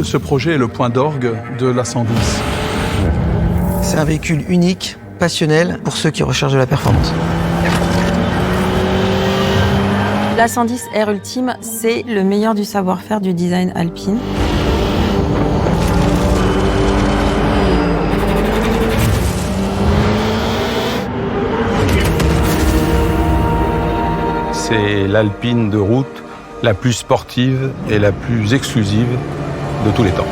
Ce projet est le point d'orgue de l'A110. C'est un véhicule unique, passionnel, pour ceux qui recherchent de la performance. L'A110 R Ultime, c'est le meilleur du savoir-faire du design alpine. C'est l'Alpine de route la plus sportive et la plus exclusive de tous les temps.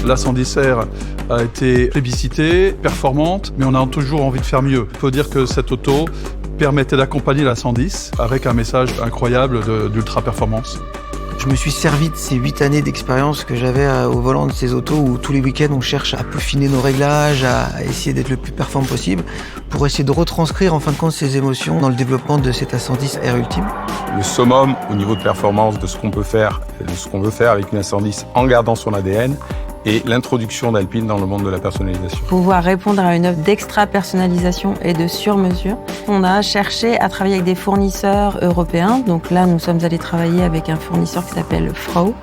L'A110R a été plébiscitée, performante, mais on a toujours envie de faire mieux. Il faut dire que cette auto permettait d'accompagner l'A110 avec un message incroyable d'ultra-performance. Je me suis servi de ces 8 années d'expérience que j'avais au volant de ces autos où tous les week-ends on cherche à peaufiner nos réglages, à essayer d'être le plus performant possible pour essayer de retranscrire en fin de compte ces émotions dans le développement de cette A110 R Ultime. Le summum au niveau de performance de ce qu'on peut faire, de ce qu'on veut faire avec une A110 en gardant son ADN, et l'introduction d'Alpine dans le monde de la personnalisation. Pouvoir répondre à une offre d'extra personnalisation et de sur-mesure. On a cherché à travailler avec des fournisseurs européens. Donc là, nous sommes allés travailler avec un fournisseur qui s'appelle Frau,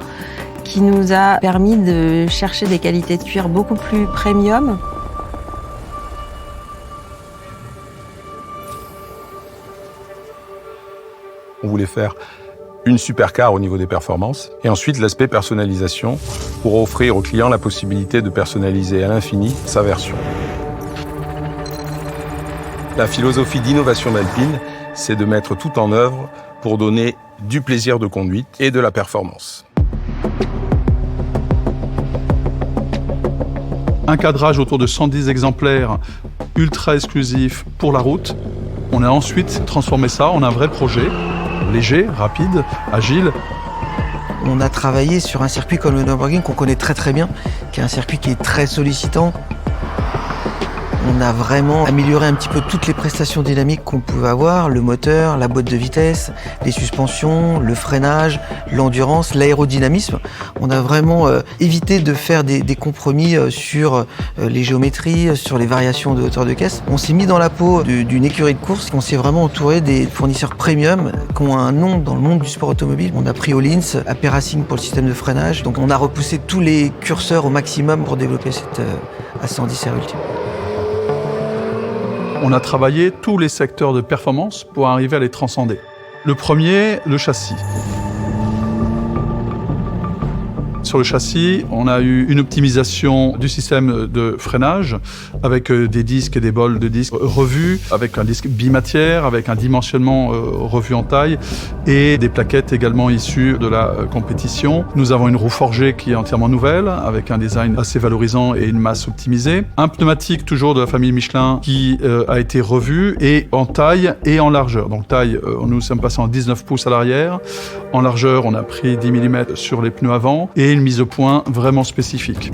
qui nous a permis de chercher des qualités de cuir beaucoup plus premium. On voulait faire une supercar au niveau des performances, et ensuite l'aspect personnalisation pour offrir au client la possibilité de personnaliser à l'infini sa version. La philosophie d'innovation d'Alpine, c'est de mettre tout en œuvre pour donner du plaisir de conduite et de la performance. Un cadrage autour de 110 exemplaires ultra exclusifs pour la route. On a ensuite transformé ça en un vrai projet. Léger, rapide, agile. On a travaillé sur un circuit comme le Nürburgring qu'on connaît très très bien, qui est un circuit qui est très sollicitant. On a vraiment amélioré un petit peu toutes les prestations dynamiques qu'on pouvait avoir, le moteur, la boîte de vitesse, les suspensions, le freinage, l'endurance, l'aérodynamisme. On a vraiment évité de faire des compromis sur les géométries, sur les variations de hauteur de caisse. On s'est mis dans la peau d'une écurie de course, on s'est vraiment entouré des fournisseurs premium qui ont un nom dans le monde du sport automobile. On a pris Öhlins, AP Racing pour le système de freinage. Donc on a repoussé tous les curseurs au maximum pour développer cette A110 R Ultime. On a travaillé tous les secteurs de performance pour arriver à les transcender. Le premier, le châssis. Sur le châssis, on a eu une optimisation du système de freinage avec des disques et des bols de disques revus, avec un disque bimatière, avec un dimensionnement revu en taille et des plaquettes également issues de la compétition. Nous avons une roue forgée qui est entièrement nouvelle avec un design assez valorisant et une masse optimisée. Un pneumatique toujours de la famille Michelin qui a été revu et en taille et en largeur. Donc taille, nous sommes passés en 19 pouces à l'arrière. En largeur, on a pris 10 mm sur les pneus avant et une mise au point vraiment spécifique.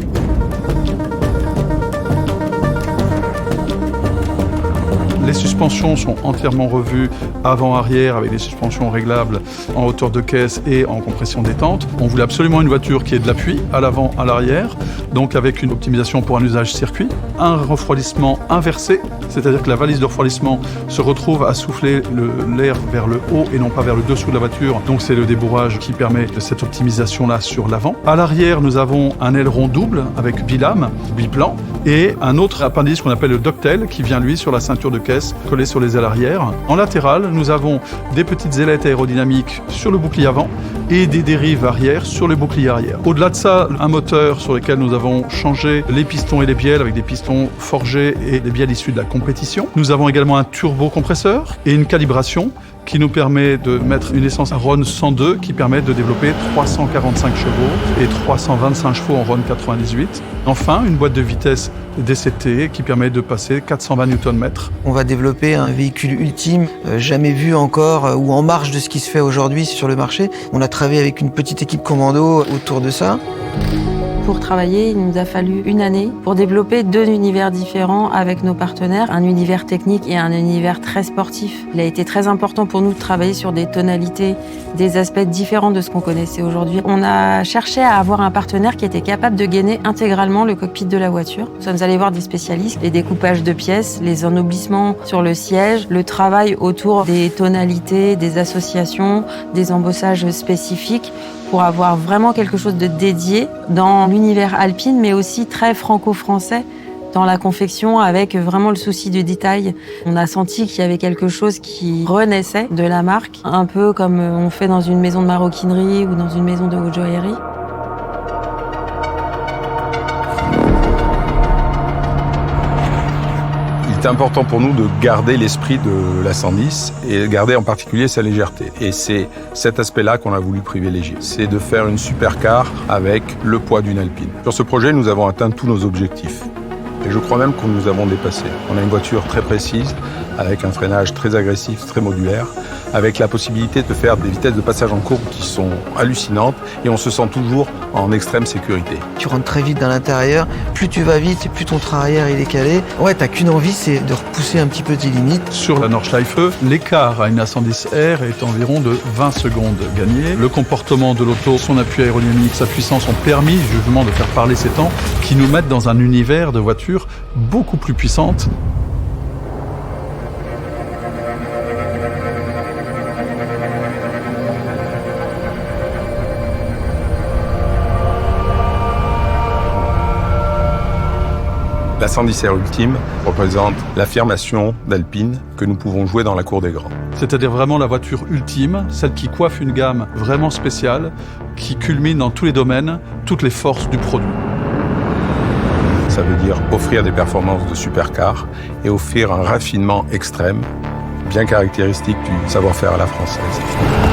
Les suspensions sont entièrement revues avant-arrière avec des suspensions réglables en hauteur de caisse et en compression détente. On voulait absolument une voiture qui ait de l'appui à l'avant, à l'arrière, donc avec une optimisation pour un usage circuit. Un refroidissement inversé, c'est-à-dire que la valise de refroidissement se retrouve à souffler l'air vers le haut et non pas vers le dessous de la voiture. Donc c'est le débourrage qui permet cette optimisation-là sur l'avant. À l'arrière, nous avons un aileron double avec bilames, biplan, et un autre appendice qu'on appelle le ducktail qui vient lui sur la ceinture de caisse collée sur les ailes arrière. En latéral, nous avons des petites ailettes aérodynamiques sur le bouclier avant et des dérives arrière sur le bouclier arrière. Au-delà de ça, un moteur sur lequel nous avons changé les pistons et les bielles avec des pistons forgés et des bielles issues de la compétition. Nous avons également un turbocompresseur et une calibration qui nous permet de mettre une essence RON 102 qui permet de développer 345 chevaux et 325 chevaux en RON 98. Enfin, une boîte de vitesse DCT qui permet de passer 420 Nm. On va développer un véhicule ultime, jamais vu encore ou en marge de ce qui se fait aujourd'hui sur le marché. On a travaillé avec une petite équipe commando autour de ça. Pour travailler, il nous a fallu 1 année pour développer 2 univers différents avec nos partenaires, un univers technique et un univers très sportif. Il a été très important pour nous de travailler sur des tonalités, des aspects différents de ce qu'on connaissait aujourd'hui. On a cherché à avoir un partenaire qui était capable de gainer intégralement le cockpit de la voiture. Nous sommes allés voir des spécialistes, les découpages de pièces, les ennoblissements sur le siège, le travail autour des tonalités, des associations, des embossages spécifiques pour avoir vraiment quelque chose de dédié dans l'univers alpine, mais aussi très franco-français dans la confection, avec vraiment le souci du détail. On a senti qu'il y avait quelque chose qui renaissait de la marque, un peu comme on fait dans une maison de maroquinerie ou dans une maison de haute joaillerie. C'est important pour nous de garder l'esprit de la 110 et garder en particulier sa légèreté. Et c'est cet aspect-là qu'on a voulu privilégier. C'est de faire une supercar avec le poids d'une Alpine. Sur ce projet, nous avons atteint tous nos objectifs. Et je crois même que nous avons dépassé. On a une voiture très précise, avec un freinage très agressif, très modulaire, avec la possibilité de faire des vitesses de passage en courbe qui sont hallucinantes et on se sent toujours en extrême sécurité. Tu rentres très vite dans l'intérieur, plus tu vas vite, plus ton train arrière il est calé. Ouais, t'as qu'une envie, c'est de repousser un petit peu tes limites. Sur la Nordschleife, l'écart à une A110R est environ de 20 secondes gagnées. Le comportement de l'auto, son appui aérodynamique, sa puissance ont permis justement de faire parler ces temps qui nous mettent dans un univers de voitures beaucoup plus puissantes. La 110R Ultime représente l'affirmation d'Alpine que nous pouvons jouer dans la cour des grands. C'est-à-dire vraiment la voiture ultime, celle qui coiffe une gamme vraiment spéciale, qui culmine dans tous les domaines, toutes les forces du produit. Ça veut dire offrir des performances de supercar et offrir un raffinement extrême, bien caractéristique du savoir-faire à la française.